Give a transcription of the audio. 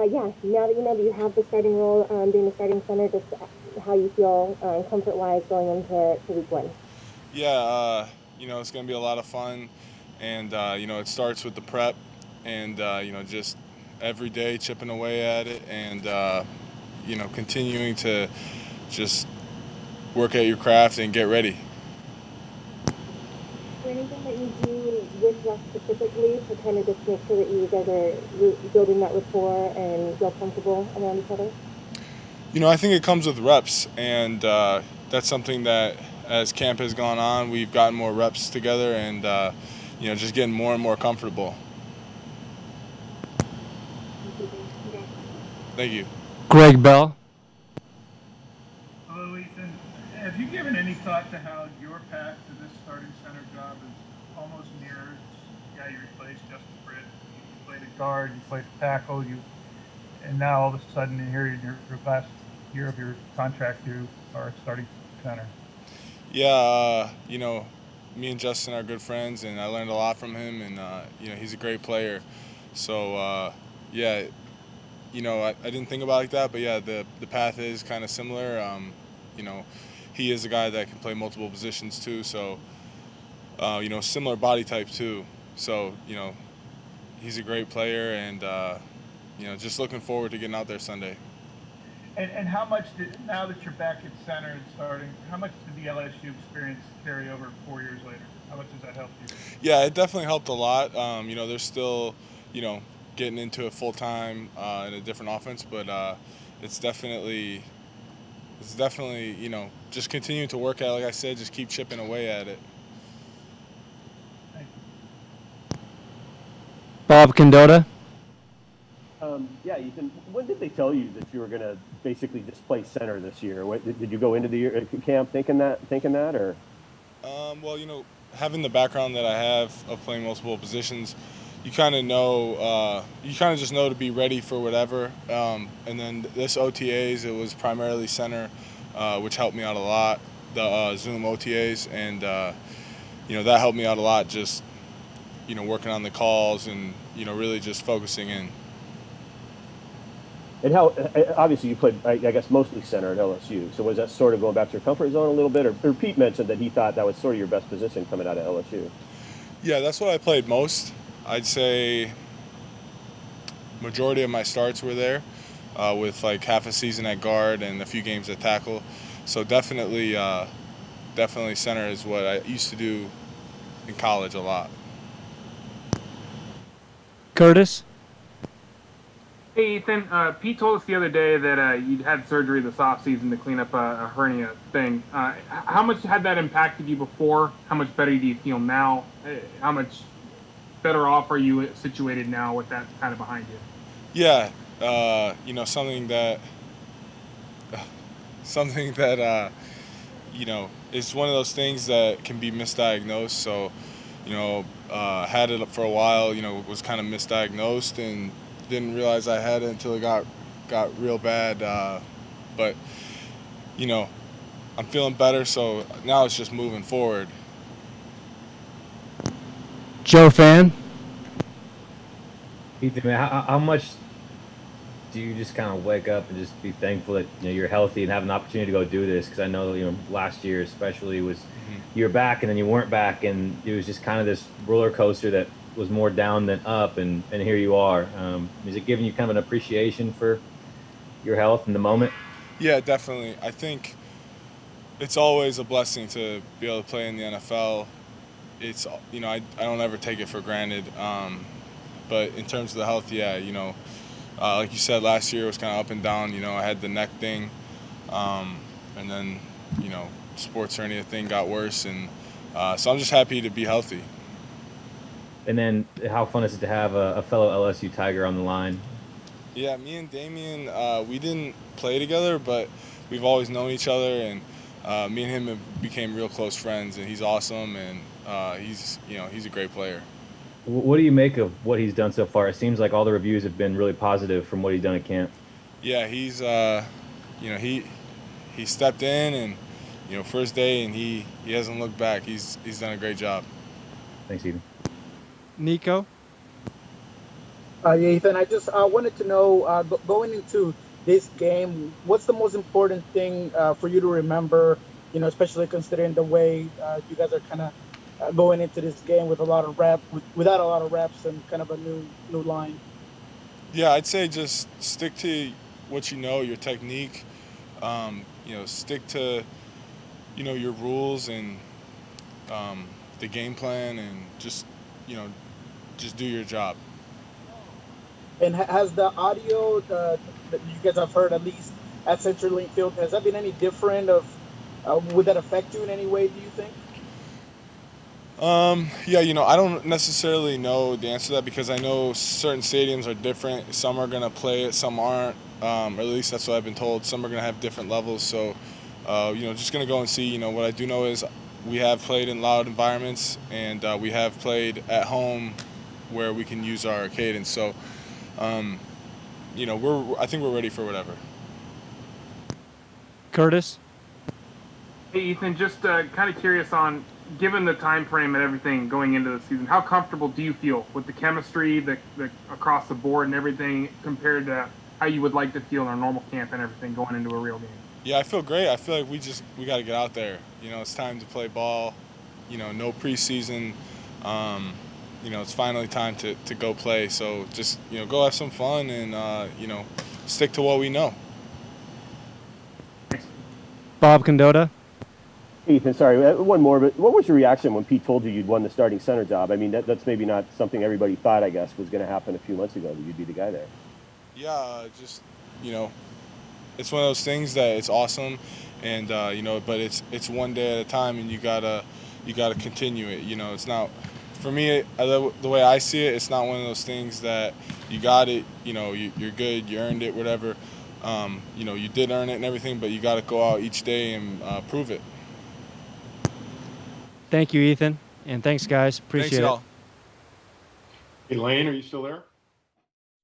Yeah, now that you know that you have the starting role, being the starting center, just how you feel comfort-wise going into week one. Yeah, it's going to be a lot of fun, and it starts with the prep, and just every day chipping away at it, and continuing to just work at your craft and get ready. Is there anything that you do with Russ specifically to kind of just make sure that you guys are building that rapport and feel comfortable around each other? I think it comes with reps, and that's something that as camp has gone on, we've gotten more reps together, and just getting more and more comfortable. Thank you, Ethan. Congrats. Thank you. Greg Bell. Hello, Ethan. Have you given any thought to how your path to this starting center job is almost mirrors the guy you replaced, Justin Britt? You played at guard, you played at tackle, and now all of a sudden here in your last year of your contract, you are starting center. Yeah, me and Justin are good friends, and I learned a lot from him, and he's a great player. So yeah, I didn't think about it like that, but yeah, the path is kind of similar. You know, he is a guy that can play multiple positions too, so similar body type too. So he's a great player, and just looking forward to getting out there Sunday. And how much did, now that you're back at center and starting, how much did the LSU experience carry over 4 years later? How much does that help you? Yeah, it definitely helped a lot. They're still, you know, getting into it full time in a different offense, but it's definitely, it's definitely, just continuing to work at it. Like I said, just keep chipping away at it. Thank you. Bob Condotta. Yeah, Ethan, when did they tell you that you were going to basically just play center this year? Did you go into the year, camp thinking that, or? Well, having the background that I have of playing multiple positions, you kind of know, you kind of just know to be ready for whatever. And then this OTAs, it was primarily center, which helped me out a lot. The Zoom OTAs, and that helped me out a lot. Just working on the calls and really just focusing in. And how obviously you played, I guess, mostly center at LSU. So was that sort of going back to your comfort zone a little bit, or Pete mentioned that he thought that was sort of your best position coming out of LSU? Yeah, that's what I played most. I'd say majority of my starts were there, with like half a season at guard and a few games at tackle. So definitely center is what I used to do in college a lot. Curtis. Hey Ethan, Pete told us the other day that you'd had surgery this offseason to clean up a hernia thing. How much had that impacted you before? How much better do you feel now? How much better off are you situated now with that kind of behind you? Yeah, something that something that is one of those things that can be misdiagnosed. So, had it for a while. Was kind of misdiagnosed and didn't realize I had it until it got real bad. But you know, I'm feeling better, so now it's just moving forward. Joe Fan. Ethan, man, how much do you just kind of wake up and just be thankful that you're healthy and have an opportunity to go do this? Because I know last year especially was you were back and then you weren't back, and it was just kind of this roller coaster that was more down than up, and here you are. Is it giving you kind of an appreciation for your health in the moment? Yeah, definitely. I think it's always a blessing to be able to play in the NFL. It's I don't ever take it for granted. But in terms of the health, yeah, like you said, last year was kind of up and down. I had the neck thing, and then sports hernia thing got worse, and so I'm just happy to be healthy. And then how fun is it to have a fellow LSU Tiger on the line? Yeah, me and Damien, we didn't play together, but we've always known each other, and me and him have became real close friends, and he's awesome, and he's a great player. What do you make of what he's done so far? It seems like all the reviews have been really positive from what he's done at camp. Yeah, he's he stepped in, and first day, and he hasn't looked back. He's done a great job. Thanks, Ethan. Nico. Yeah, Ethan, I just wanted to know, going into this game, what's the most important thing for you to remember? You know, especially considering the way you guys are kind of going into this game with a lot of without a lot of reps and kind of a new line. Yeah, I'd say just stick to what you know, your technique. Stick to your rules and the game plan, and you know just do your job. And has the audio that you guys have heard, at least at CenturyLink Field, has that been any different? Would that affect you in any way? Do you think? Yeah, I don't necessarily know the answer to that because I know certain stadiums are different. Some are gonna play it, some aren't. Or at least that's what I've been told. Some are gonna have different levels. So, just gonna go and see. What I do know is we have played in loud environments, and we have played at home where we can use our cadence. So, um, I think we're ready for whatever. Curtis. Hey, Ethan, just kind of curious on, given the time frame and everything going into the season, how comfortable do you feel with the chemistry, the across the board and everything compared to how you would like to feel in a normal camp and everything going into a real game? Yeah, I feel great. I feel like we got to get out there. It's time to play ball. No preseason. It's finally time to go play. So just go have some fun and stick to what we know. Bob Condota. Ethan, sorry, one more, but what was your reaction when Pete told you you'd won the starting center job? I mean, that's maybe not something everybody thought, I guess, was going to happen a few months ago, that you'd be the guy there. Yeah, just it's one of those things that it's awesome, and but it's one day at a time, and you gotta continue it. It's not, for me, the way I see it, it's not one of those things that you got it. You're good, you earned it, whatever. You did earn it and everything, but you got to go out each day and prove it. Thank you, Ethan. And thanks, guys. Thanks, Appreciate y'all. it. Elaine, are you still there?